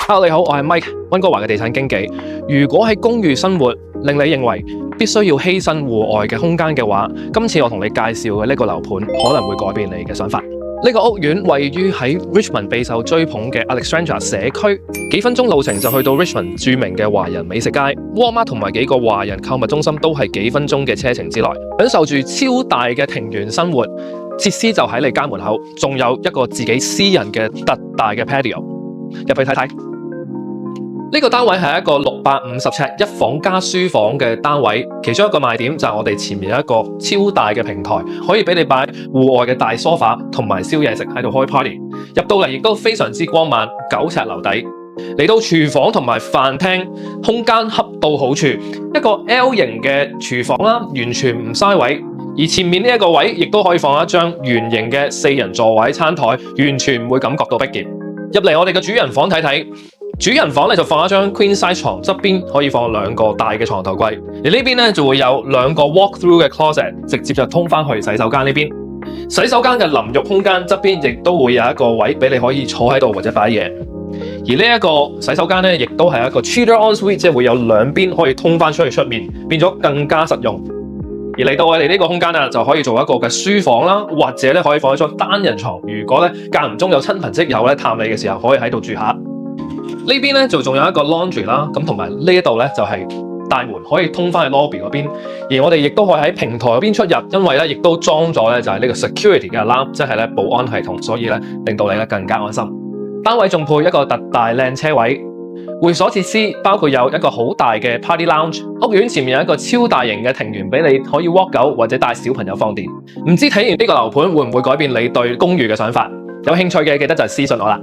Hello，你好，我係 Mike，溫哥華嘅地產經紀。如果喺公寓生活令你認為必須要犧牲戶外嘅空間嘅話，今次我同你介紹嘅呢個樓盤可能會改變你嘅想法。呢個屋苑位於喺 Richmond 備受追捧嘅 Alexandra 社區，幾分鐘路程就去到 Richmond 著名嘅華人美食街，Walmart 同埋幾個華人購物中心都係幾分鐘嘅車程之內，享受住超大嘅庭園生活，設施就喺你家門口，仲有一個自己私人嘅特大嘅 patio， 入去睇睇。呢個單位係一個650尺一房加書房嘅單位，其中一個賣點就係我哋前面有一個超大嘅平台，可以俾你擺戶外嘅大梳化同埋燒嘢食喺度開 party。入到嚟亦都非常之光猛，9尺樓底。嚟到廚房同埋飯廳，空間恰到好處，一個 L 型嘅廚房啦，完全唔嘥位。而前面呢一個位亦都可以放一張圓形嘅4人座位餐台，完全唔會感覺到逼傑。入嚟我哋嘅主人房睇睇。主人房咧就放一張 queen size 床，側邊可以放2個大嘅床頭櫃，而呢邊咧就會有2個 walk through 嘅 closet， 直接就通返去洗手間呢邊。洗手間嘅淋浴空間側邊亦都會有一個位俾你可以坐喺度或者擺嘢。而呢一個洗手間咧，亦都係一個 Tudor ensuite， 即係會有2邊可以通返出去出面，變咗更加實用。而嚟到我哋呢個空間啊，就可以做一個嘅書房啦，或者咧可以放一張單人床。如果咧間唔中有親朋戚友咧探你嘅時候，可以喺度住下。呢邊咧就仲有一個 laundry 啦，咁同埋呢一度咧就係大門可以通返去 lobby 嗰邊，而我哋亦都可以喺平台嗰邊出入，因為咧亦都裝咗咧就係呢個 security 嘅 alarm， 即係咧保安系統，所以咧令到你咧更加安心。單位仲配一個特大靚車位，會所設施包括有一個好大嘅 party lounge， 屋苑前面有一個超大型嘅庭園俾你可以 walk 狗或者帶小朋友放電。唔知睇完呢個樓盤會唔會改變你對公寓嘅想法？有興趣嘅記得就私信我啦。